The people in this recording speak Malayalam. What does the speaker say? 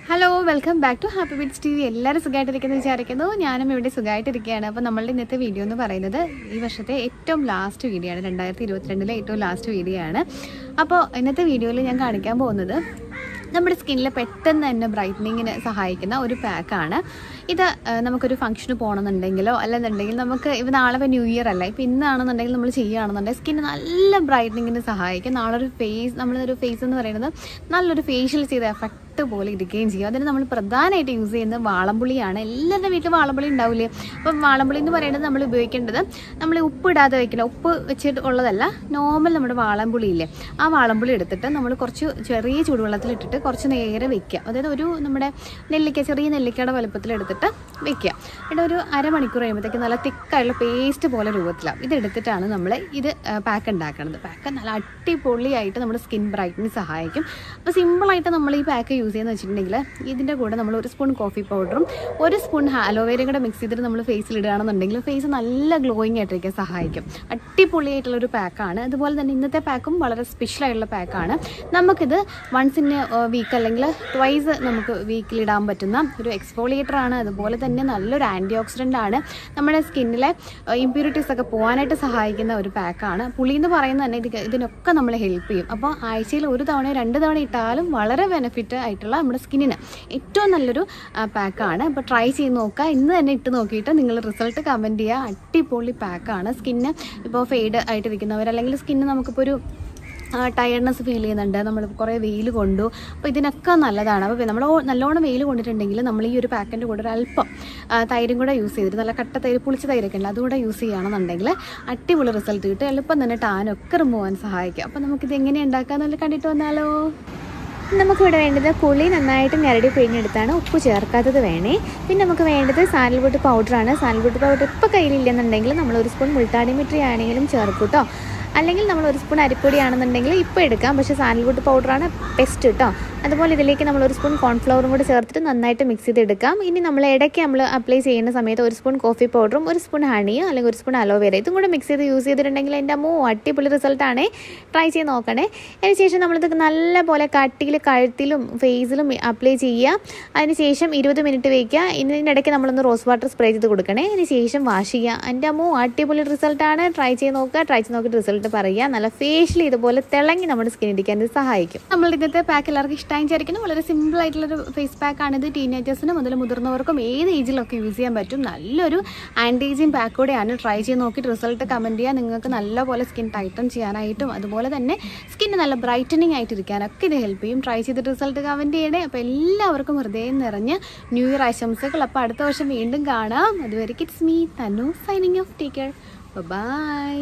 Hello welcome back to happy beats TV. എല്ലാവരും സുഖമായിട്ടിരിക്കുന്നു വിചാരിക്കുന്നു. ഞാനും ഇവിടെ സുഖമായിട്ടിരിക്കുകയാണ്. അപ്പോൾ നമ്മളുടെ ഇന്നത്തെ വീഡിയോ എന്ന് പറയുന്നത് ഈ വർഷത്തെ ഏറ്റവും ലാസ്റ്റ് വീഡിയോ ആണ്, 2022 ഏറ്റവും ലാസ്റ്റ് വീഡിയോ ആണ്. അപ്പോൾ ഇന്നത്തെ വീഡിയോയിൽ ഞാൻ കാണിക്കാൻ പോകുന്നത് നമ്മുടെ സ്കിന്നിൽ പെട്ടെന്ന് തന്നെ ബ്രൈറ്റനിങ്ങിന് സഹായിക്കുന്ന ഒരു പാക്കാണ്. ഇത് നമുക്കൊരു ഫംഗ്ഷന് പോകണമെന്നുണ്ടെങ്കിലോ അല്ലെന്നുണ്ടെങ്കിൽ നമുക്ക് ഇപ്പം നാളെ ന്യൂ ഇയർ അല്ല, ഇപ്പം ഇന്നാണെന്നുണ്ടെങ്കിൽ നമ്മൾ ചെയ്യുകയാണെന്നുണ്ടെങ്കിൽ സ്കിന്ന് നല്ല ബ്രൈറ്റനിങ്ങിന് സഹായിക്കും. നാളൊരു നമ്മളൊരു ഫേസ് എന്ന് പറയുന്നത് നല്ലൊരു ഫേഷ്യൽ ചെയ്ത എഫക്റ്റ് പോലെ ഇരിക്കുകയും ചെയ്യും. അതിന് നമ്മൾ പ്രധാനമായിട്ട് യൂസ് ചെയ്യുന്നത് വാളംപുളിയാണ്. എല്ലാവരുടെ വീട്ടിൽ വാളംപുളി ഉണ്ടാവില്ലേ? അപ്പം വാളംപുളി എന്ന് പറയുന്നത് നമ്മൾ ഉപയോഗിക്കേണ്ടത് നമ്മൾ ഉപ്പിടാതെ വയ്ക്കില്ല, ഉപ്പ് വെച്ചിട്ട് ഉള്ളതല്ല, നോർമൽ നമ്മുടെ വാളംപുളി ഇല്ലേ, ആ വാളംപുളി എടുത്തിട്ട് നമ്മൾ കുറച്ച് ചെറിയ ചൂടുവെള്ളത്തിലിട്ടിട്ട് കുറച്ച് നേരം വെക്കുക. അതായത് ഒരു നമ്മുടെ ചെറിയ നെല്ലിക്കയുടെ വലുപ്പത്തിൽ എടുത്തിട്ട് വെക്കുക. എന്നിട്ട് ഒരു അരമണിക്കൂർ കഴിയുമ്പോഴത്തേക്ക് നല്ല തിക്കായുള്ള പേസ്റ്റ് പോലെ രൂപത്തിലാണ്. ഇതെടുത്തിട്ടാണ് നമ്മൾ ഇത് പാക്ക് ഉണ്ടാക്കുന്നത്. പാക്ക് നല്ല അടിപൊളിയായിട്ട് നമ്മുടെ സ്കിൻ ബ്രൈറ്റനിങ് സഹായിക്കും. അപ്പോൾ സിമ്പിളായിട്ട് നമ്മൾ ഈ പാക്ക് യൂസ് ചെയ്യുന്നത് വെച്ചിട്ടുണ്ടെങ്കിൽ ഇതിൻ്റെ കൂടെ നമ്മൾ 1 സ്പൂൺ കോഫി പൗഡറും 1 സ്പൂൺ അലോവേരയും കൂടെ മിക്സ് ചെയ്തിട്ട് നമ്മൾ ഫേസിൽ ഇടുകയാണെന്നുണ്ടെങ്കിൽ ഫേസ് നല്ല ഗ്ലോയിങ് ആയിട്ടിരിക്കാൻ സഹായിക്കും. അടിപൊളിയായിട്ടുള്ളൊരു പാക്കാണ്. അതുപോലെ തന്നെ ഇന്നത്തെ പാക്കും വളരെ സ്പെഷ്യലായിട്ടുള്ള പാക്കാണ്. നമുക്കിത് വൺസ് ഇൻ വീക്ക് അല്ലെങ്കിൽ ട്വൈസ് നമുക്ക് വീക്കിലിടാൻ പറ്റുന്ന ഒരു എക്സ്ഫോളിയേറ്റർ ആണ്. അതുപോലെ തന്നെ നല്ലൊരു ആൻറ്റി ഓക്സിഡൻ്റ് ആണ്. നമ്മുടെ സ്കിന്നിലെ ഇമ്പ്യൂരിറ്റീസ് ഒക്കെ പോകാനായിട്ട് സഹായിക്കുന്ന ഒരു പാക്കാണ്. പുളി എന്ന് പറയുന്നത് തന്നെ ഇതിനൊക്കെ നമ്മളെ ഹെൽപ്പ് ചെയ്യും. അപ്പോൾ ആഴ്ചയിൽ 1 തവണയോ 2 തവണ ഇട്ടാലും വളരെ ബെനിഫിറ്റ് ആയിട്ടുള്ള നമ്മുടെ സ്കിന്നിന് ഏറ്റവും നല്ലൊരു പാക്കാണ്. അപ്പോൾ ട്രൈ ചെയ്ത് നോക്കുക. ഇന്ന് തന്നെ ഇട്ട് നോക്കിയിട്ട് നിങ്ങൾ റിസൾട്ട് കമൻറ്റ് ചെയ്യുക. അടിപൊളി പാക്കാണ്. സ്കിന്ന് ഇപ്പോൾ ഫെയ്ഡ് ആയിട്ടിരിക്കുന്നവർ അല്ലെങ്കിൽ സ്കിന്ന് നമുക്കിപ്പോൾ ഒരു ടയർഡ്നെസ് ഫീൽ ചെയ്യുന്നുണ്ട്, നമ്മൾ കുറേ വെയിൽ കൊണ്ടു, അപ്പോൾ ഇതിനൊക്കെ നല്ലതാണ്. അപ്പോൾ നമ്മൾ നല്ലോണം വെയിൽ കൊണ്ടിട്ടുണ്ടെങ്കിൽ നമ്മൾ ഈ ഒരു പാക്കിൻ്റെ കൂടെ ഒരു അല്പം തൈരും കൂടെ യൂസ് ചെയ്തിട്ട്, നല്ല കട്ട തൈര്, പുളിച്ച തൈരൊക്കെ ഉണ്ട്, അതുകൂടെ യൂസ് ചെയ്യുകയാണെന്നുണ്ടെങ്കിൽ അടിപൊളി റിസൾട്ട് കിട്ടും. എളുപ്പം തന്നെ ടാനൊക്കെ റിമൂവ് ചെയ്യാൻ സഹായിക്കും. അപ്പോൾ നമുക്കിത് എങ്ങനെ ഉണ്ടാക്കാമെന്നുള്ള കണ്ടിട്ട് വന്നാലോ. നമുക്കിവിടെ വേണ്ടത് പുളി നന്നായിട്ട് ഞരടി പിഴിഞ്ഞെടുത്താണ്, ഉപ്പ് ചേർക്കാത്തത് വേണേ. പിന്നെ നമുക്ക് വേണ്ടത് സാൻഡൽവുഡ് പൗഡറാണ്. സാൻഡൽവുഡ് പൗഡർ ഇപ്പോൾ കയ്യിലില്ലെന്നുണ്ടെങ്കിൽ നമ്മൾ 1 സ്പൂൺ മുൾട്ടാണി മിട്ടി ആണെങ്കിലും ചേർക്കൂട്ടോ, അല്ലെങ്കിൽ നമ്മൾ 1 സ്പൂൺ അരിപ്പൊടി ആണെന്നുണ്ടെങ്കിൽ ഇപ്പോൾ എടുക്കാം. പക്ഷേ സാൻഡൽവുഡ് പൗഡറാണ് ബെസ്റ്റ് കേട്ടോ. അതുപോലെ ഇതിലേക്ക് നമ്മൾ 1 സ്പൂൺ കോൺഫ്ലവറും കൂടി ചേർത്തിട്ട് നന്നായിട്ട് മിക്സ് ചെയ്തെടുക്കാം. ഇനി നമ്മൾ ഇടയ്ക്ക് നമ്മൾ അപ്ലൈ ചെയ്യുന്ന സമയത്ത് 1 സ്പൂൺ കോഫി പൗഡറും 1 സ്പൂൺ ഹണിയോ അല്ലെങ്കിൽ 1 സ്പൂൺ അലോവേര ഇതും കൂടെ മിക്സ് ചെയ്ത് യൂസ് ചെയ്തിട്ടുണ്ടെങ്കിൽ എൻ്റെ അടിപൊളി റിസൾട്ടാണേ. ട്രൈ ചെയ്ത് നോക്കണേ. അതിനുശേഷം നമ്മളിത് നല്ല പോലെ കട്ടിയിൽ കഴുത്തിലും ഫേസിലും അപ്ലൈ ചെയ്യുക. അതിനുശേഷം 20 മിനിറ്റ് വയ്ക്കുക. ഇതിനിടയ്ക്ക് നമ്മളൊന്ന് റോസ് വാട്ടർ സ്പ്രേ ചെയ്ത് കൊടുക്കണേ. അതിനുശേഷം വാഷ് ചെയ്യുക. എൻ്റെ അടിപൊളി റിസൾട്ടാണ്. ട്രൈ ചെയ്ത് നോക്കുക. ട്രൈ ചെയ്ത് നോക്കിയിട്ട് റിസൾട്ട് പറയുക. നല്ല ഫേഷ്യൽ ഇതുപോലെ തിളങ്ങി നമ്മുടെ സ്കിൻ ഇരിക്കാൻ ഇത് സഹായിക്കും. നമ്മളുടെ ഇന്നത്തെ പാക്ക് എല്ലാവർക്കും ഇഷ്ടമായി വിചാരിക്കുന്നു. വളരെ സിമ്പിൾ ആയിട്ടുള്ളൊരു ഫേസ് പാക്കാണ് ഇത്. ടീനേജേഴ്സിനും മുതൽ മുതിർന്നവർക്കും ഏത് ഏജിലൊക്കെ യൂസ് ചെയ്യാൻ പറ്റും. നല്ലൊരു ആൻറ്റി ഏജിങ് പാക്ക് കൂടെയാണ്. ട്രൈ ചെയ്ത് നോക്കിയിട്ട് റിസൾട്ട് കമൻറ്റ് ചെയ്യുക. നിങ്ങൾക്ക് നല്ലപോലെ സ്കിൻ ടൈറ്റൻ ചെയ്യാനായിട്ടും അതുപോലെ തന്നെ സ്കിന്ന് നല്ല ബ്രൈറ്റനിങ് ആയിട്ടിരിക്കാനൊക്കെ ഇത് ഹെൽപ്പ് ചെയ്യും. ട്രൈ ചെയ്തിട്ട് റിസൾട്ട് കമൻറ്റ് ചെയ്യണേ. അപ്പോൾ എല്ലാവർക്കും ഹൃദയം നിറഞ്ഞ് ന്യൂ ഇയർ ആശംസകൾ. അപ്പോൾ അടുത്ത വർഷം വീണ്ടും കാണാം. അതുവരെ it's me Tanu signing off. Take care. By.